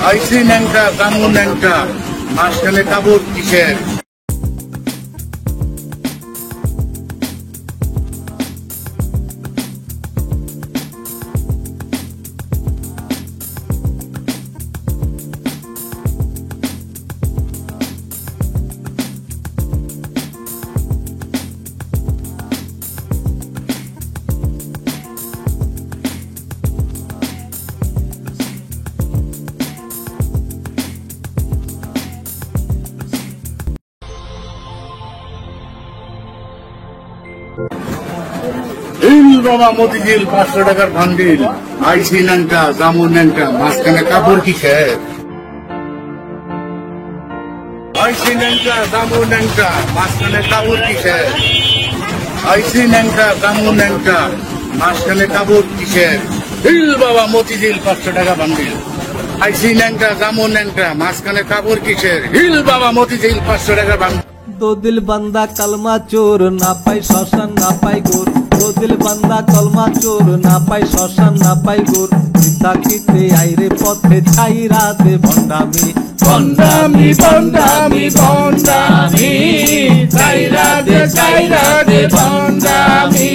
আইসি ন্যাংটা কামু ন্যাংটা মাঝখানে কাপড় কিসের? বাবা মতিঝিল 500 টাকার ভান্ডিল। আইসি ন্যাংটা জামু ন্যাংটা মাঝখানে কাপড় কিসের? আইসি ন্যাংটা জামু ন্যাংটা মাঝখানে কাপড় কিসের? আইসি ন্যাংটা জামু ন্যাংটা মাঝখানে কাপড় কিসের? হিল বাবা মতিঝিল 500 টাকা ভান্ডিল। আইসি ন্যাংটা জামু ন্যাংটা মাঝখানে কাপড় কিসের? হিল বাবা মতিঝিল 500 টাকা ভান্ডিল। दो दिल बंदा कलमा चोर ना पाई श्मशान ना पाई गोर। दो दिल बंदा कलमा चोर ना पाई श्मशान ना पाई गोर। ताकिते आईरे पथे छाईरा दे भंडामी भंडामी भंडामी भंडामी छाईरा दे भंडामी।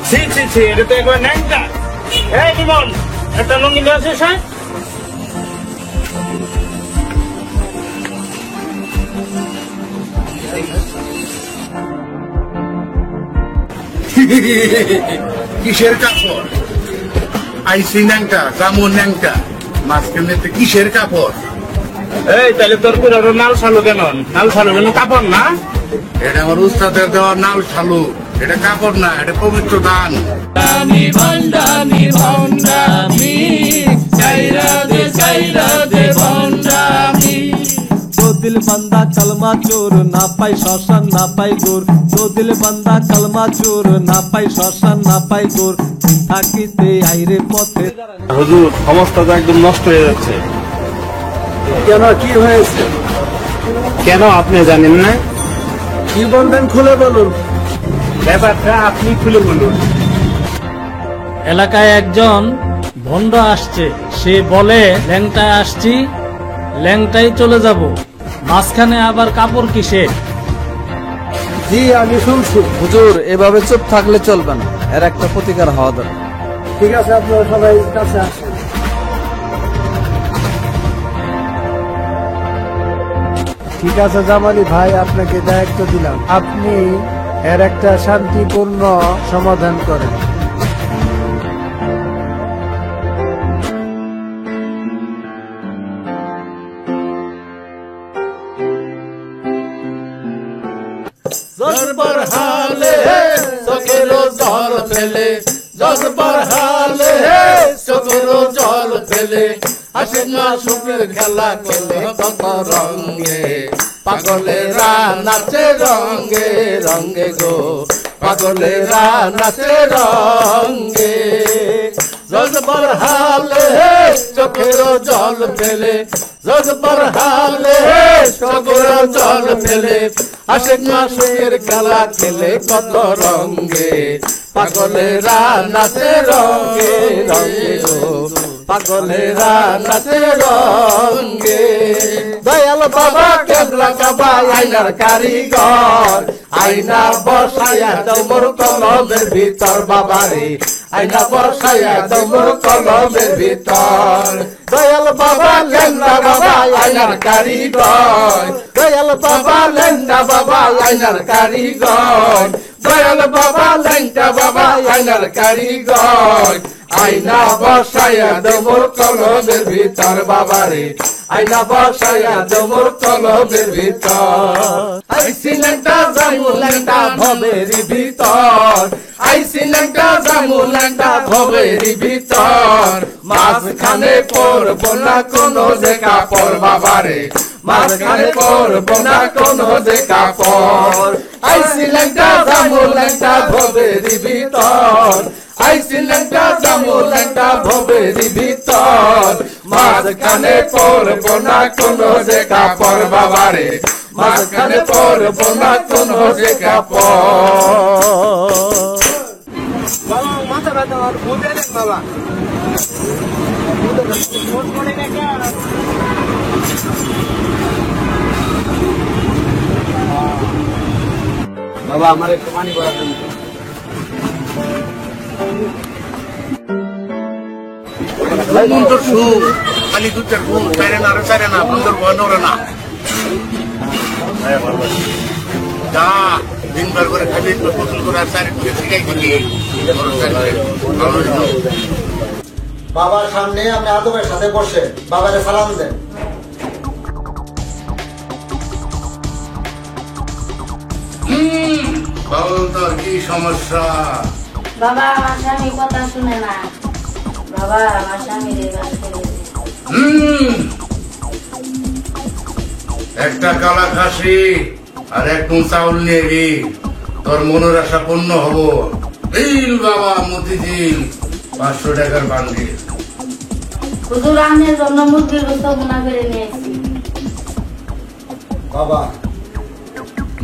ছি ছি ছি, এটা তো একবার ন্যাংটা। এই বিমল, একটা লুঙ্গি নিয়ে আসিস। হ্যাঁ, কিসের কাপড়? আইসি ন্যাংটা জামু ন্যাংটা মাঝখানে কিসের কাপড়? এই তাহলে তোর পুরো নাল ছালু কেন? নাল ছালু কেন? কাপড় না? এটা আমার উস্তাদের দেওয়া নাল ছালু। এটা কাপড় না, এটা পবিত্র দান। भंडामी भंडामी भंडामी छाईरा दे भंडामी। दो दिल बंदा कलमा चोर ना पाई श्मशान ना पाई गोर। दो दिल बंदा कलमा चोर ना पाई श्मशान ना पाई गोर। থাকিতে আইরে পথে। হুজুর, অবস্থা তো একদম নষ্ট হয়ে যাচ্ছে। কেন, কি হয়েছে? কেন আপনি জানেন না? কি বলবেন খুলে বলুন। ব্যাপারটা আপনি খুলে বলুন। এলাকায় একজন ভণ্ড আসছে, সে বলে ল্যাংটায় আসছি, ল্যাংটাই চলে যাব, মাঝখানে আবার কাপড় কিসে? জি, আমি শুনছি। হুজুর, এভাবে চুপ থাকলে চলবে না, এর একটা প্রতিকার হওয়া দরকার। ঠিক আছে, আপনারা সবাই কাছে আসেন। ঠিক আছে জামালি ভাই, আপনাকে দায়িত্ব দিলাম, আপনি এর একটা শান্তিপূর্ণ সমাধান করেন। জজবার হালে চোখেরও জল ফেলে, জজবার হালে চোখেরও জল ফেলে, আসে না সুখের খেলা করলে কত রঙে, পাগলেরা নাচে রঙে রঙে গো, পাগলেরা নাচে রঙে। জজবার হালে চোখেরও জল ফেলে, জজবার হালে চোখেরও জল ফেলে, আসে না সুখের খেলা খেলে কত রঙে, পাগলেরা নাচে রঙে রঙে গো, পাগলেরা নাচে রঙে। দয়াল বাবা কেবলা কাবা আইনার কারিগর, আইনা বসায়া তোর কলমের ভিতর বাবারে, আইনা বসায়া তোর কলমের ভিতর। দয়াল বাবা লেন্দা বাবা আইনার কারিগর, দয়াল বাবা লেন্দা বাবা আইনার কারিগর, দয়াল বাবা লেন্দা বাবা আইনার কারিগর। আইনা বসায়া তোর কলমের ভিতর বাবারে, আইনা বসায়া তোর কলমের ভিতর। আইসি লেংটা জামু লেংটা ভবেরি ভিতর, আইসি লেংটা জামু লেংটা ভবেরি ভিতর। মাঝখানে পড়ব না কোনো যে কাপড় বাবারে, মাঝখানে পড়ব না কোনো যে কাপড়। আইসি লেংটা জামু লেংটা ভবেরি ভিতর, আইসি লেংটা জামু লেংটা ভবেরি ভিতর। মাঝখানে পড়ব না কোনো যে কাপড় বাবারে, মাঝখানে পড়ব না কোনো যে কাপড়। বাবা আমার একটু পানি করা দেন। বন্ধুর সুখ খালি দুধের ঘুম চারে না বন্ধুর ভয় নড়ে না যা দিনবার করে খাবি গোসল করে আর চারি দিকে শিখাই দিলি বাবার সামনে আপনি আদবের সাথে বসে বাবারে সালাম দেন। বল তোর কি সমস্যা বাবা আমার স্বামী কথা শুনে না। বাবা আমার স্বামী একটা কালা খাসি আর এক চাউল নিয়ে গি তোর মনের আশা পূর্ণ হবো দিল বাবা মতিঝিল 500 টাকার বান্ডিল হুজুর আনের জন্য মুরগির গোস্ত গুনা করে নিয়েছি। বাবা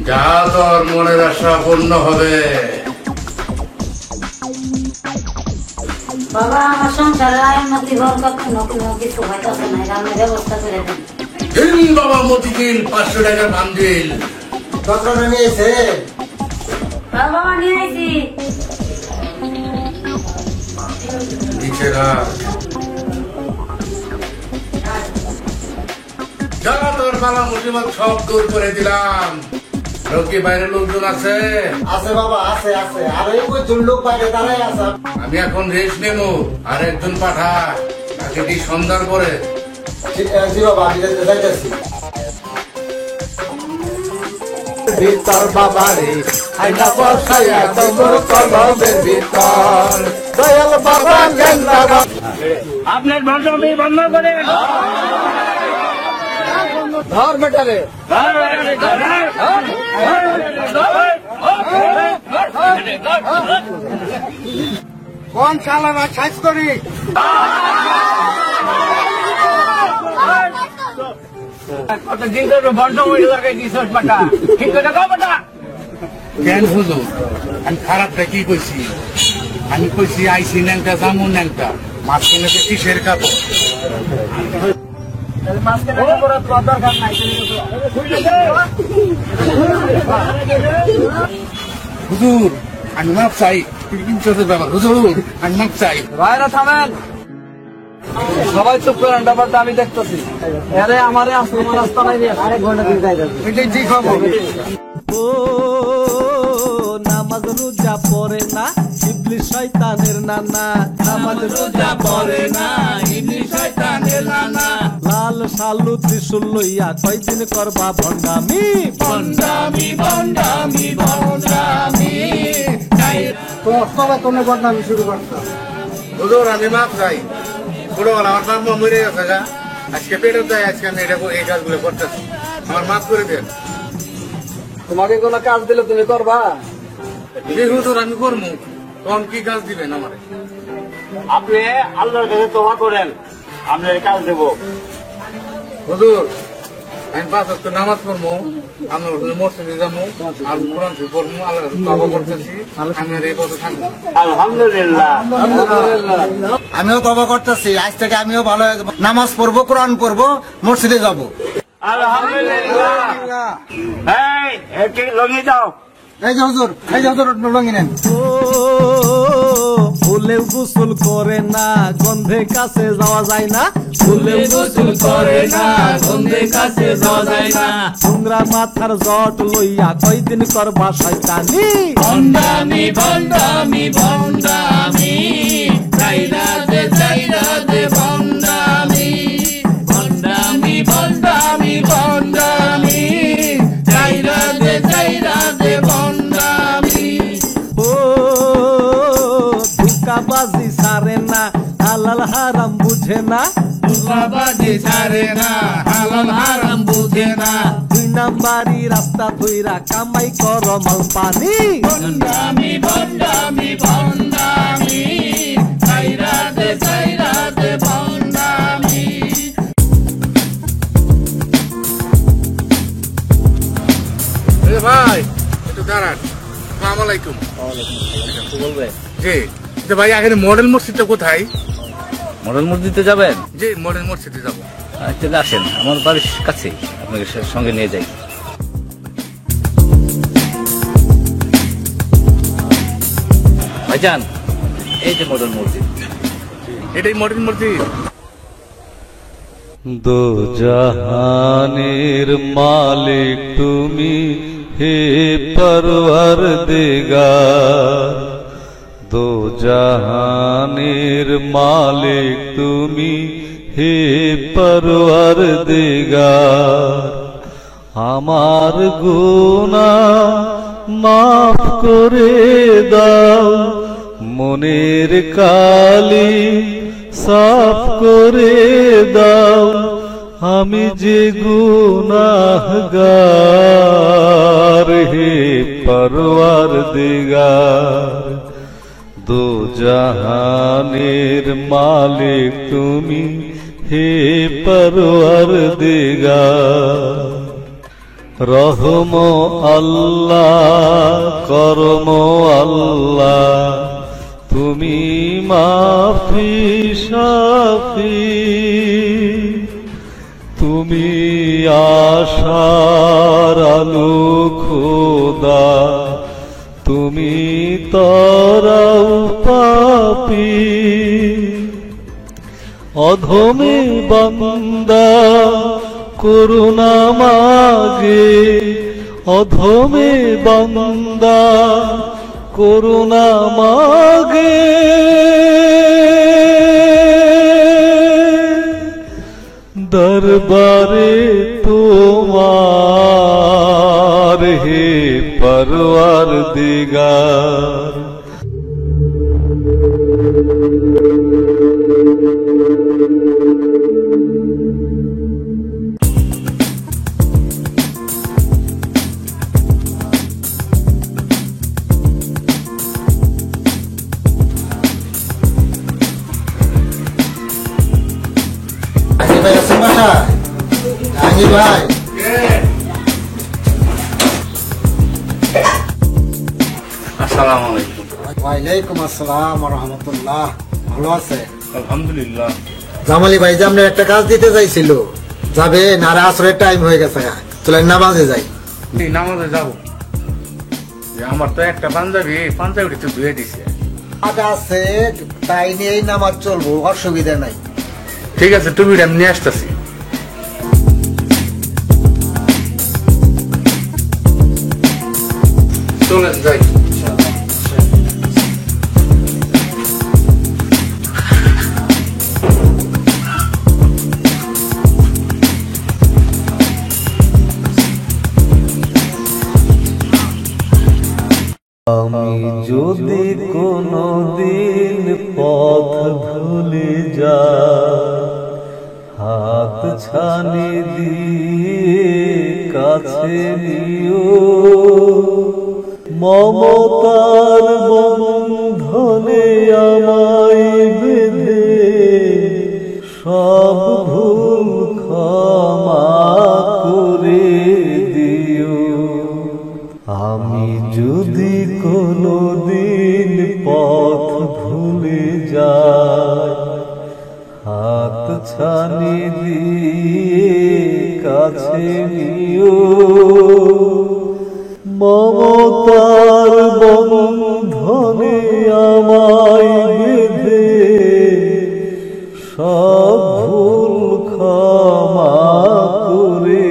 যা তোর মনের আশা পূর্ণ হবে বাবা আমার সংসারে আয়নতি ঘর কখনো কোনো কিছু হইতেছে না, রান্নার ব্যবস্থা করে দেন। দিল বাবা মতিঝিল 500 টাকার বান্ডিল কত নিয়েছে? বাবা নিয়ে আইছি। নিচে রাখ যা তোর বালা মুসিবত সব দূর করে দিলাম রোগী বাইরে লোকজন আছে আছে বাবা আছে আছে আর এই কয়জন লোক বাইরে দাঁড়ায় আছে। আমি এখন রেস্ট নেব আর একজন পাঠা তাকে দি সন্ধ্যার পরে জি বাবা আমি যাইতেছি। ভিতর বাবারে আইনা বসাইয়া তোর কলমের ভিতর দয়াল বাবা গেন্দা আপনার ভণ্ডামি বন্ধ করে ধর বেটারে। কোন শালারা সাইজ করি কেন হুজুর আমি খারাপটা কি কইছি আমি কইছি আইসি ন্যাংটা জামুন ন্যাংটা মাঝখানে তো কিসের কাপড় হুজুর আমি মাপ চাই ব্যাপার হুজুর আমি মাপ চাই ভাইরা থামেন, সবাই চুপ করেন, ব্যাপারটা আমি দেখতেছি। আরে আমারে আসলে আমার রাস্তা নাই রে, আরেক ঘন্টা দিন যাই যাবে। এটাই ঠিক হবে। ও নামাজ রোজা পড়ে না ইবলিস শয়তানের নানা, নামাজ রোজা পড়ে না ইবলিস শয়তানের নানা, লাল সালু ত্রিশূল লইয়া কয়দিন করবা ভণ্ডামি ভণ্ডামি ভণ্ডামি ভণ্ডামি। তো সবাই তোমরা বদনামি শুরু করছো। হুজুর আমি মাপ চাই ছোটবেলা আমার বাপ মা মরে গেছে গা আজকে পেটের দেয় আজকে আমি এটা এই কাজগুলো করতেছি আমার মাফ করে দেন তোমাকে কোনো কাজ দিলে তুমি করবা? এই হুজুর আমি করবো তখন কি কাজ দিবেন আমার আপনি আল্লাহর কাছে তোবা করেন, আপনার কাজ দেব। হুজুর আমি 5 ওয়াক্ত নামাজ পড়বো আমরা মসজিদে যাবো আর কোরআন শরীফ পড়বো আল্লাহর কাছে তওবা করতেছি আমি আর এই পথে থাকবো আলহামদুলিল্লাহ। আমিও তবা করতেছি আজ থেকে আমিও ভালো নামাজ পড়বো কোরআন পড়বো মসজিদে যাবো। আলহামদুলিল্লাহ। এই একটু লঙ্গি দাও। এই যে হুজুর লঙ্গি নেন। ও ফুলেও গোসল করে না গন্ধে কাছে যাওয়া যায় না, ফুলেও গোসল করে না গন্ধে কাছে যাওয়া যায় না, তোমরা মাথার জট লইয়া কয়দিন করবা শয়তানি ভণ্ডামি ভণ্ডামি ভণ্ডামি, চাইরা দে ভণ্ডামি ভণ্ডামি ভণ্ডামি ভণ্ডামি, চাইরা দে ভণ্ডামি। ও ধোঁকাবাজি ছাড়ে না হালাল হারাম বুঝে না, ধোঁকাবাজি ছাড়ে না হালাল হারাম বুঝে না, 2 নাম্বারি রাস্তা ধইরা কামাই কর মাল পানি ভণ্ডামি ভণ্ডামি ভণ্ডামি, চাইরা দে ভণ্ডামি। ভাই একটু দাঁড়ান আসসালামু আলাইকুম বলবে জি ভাই এখানে মডেল মসজিদটা কোথায়? মডেল মসজিদে যাবেন? যে মডেল মসজিদে যাবো। তাহলে আসেন, আমার বাড়ির কাছে, আপনাকে সঙ্গে নিয়ে যাই। ভাইজান, এই যে মডেল মসজিদ। এটাই মডেল মসজিদ। দো জাহানের মালিক তুমি হে পরওয়ারদিগার, দো জাহানের মালিক তুমি হে পরওয়ারদিগার, আমার গুনাহ মাফ করে দাও, মনের কালি সাফ করে দাও, আমি যে গুনাহগার হে পরওয়ারদিগার, দো জাহানের মালিক তুমি হে পরওয়ারদিগার। রহম আল্লাহ করম আল্লাহ, তুমি মাফি শাফি, তুমি আশার আলো খোদা, তুমি তরাও পাপি, অধমে বান্দা করুণা মাগে, অধমে বান্দা করুণা মাগে, দরবারে তোমার হে পরওয়ারদিগার। ভাই আছেন বাসায়? জাহাঙ্গীর ভাই, আসসালামু আলাইকুম। ওয়ালাইকুম আসসালাম ওয়া রাহমাতুল্লাহ। ভালো আছে? আলহামদুলিল্লাহ। জামালি ভাই যে আপনার একটা কাজ দিতে চাইছিল, যাবে না? আর আসরের টাইম হয়ে গেছে, চলেন নামাজে যাই। এই নামাজে যাবো। আমার তো একটা পাঞ্জাবি তো ধুয়ে দিছে। কাজ আছে, তাই নিয়েই নামাজ চলবো, অসুবিধা নাই। ঠিক আছে, টুপিটা আমি নিয়ে আসতেছি। চলেন যাই। আমি যদি কোনো দিন পথ ভুলে যাই, হাত ছানি দিয়ে কাছে নিও, মমতার বন্ধনে আমায় বেঁধে সব ভুল ক্ষমা করে দিও। আমি যদি কোনো দিন পথ ভুলে যাই, হাত ছানি দিয়ে কাছে নিও, মমতার বন্ধনে আমায় বেঁধে সব ভুল ক্ষমা করে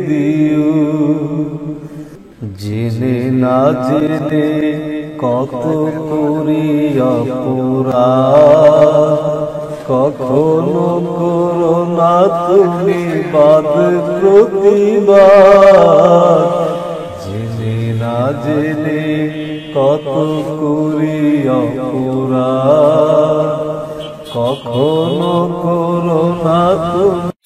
দিও। জেনে না জেনে কত করি অপরাধ, কখনো করো না তুমি বাদ প্রতিবাদ। জেনে না জেনে কত করি অপরাধ, কখনো করো না তুমি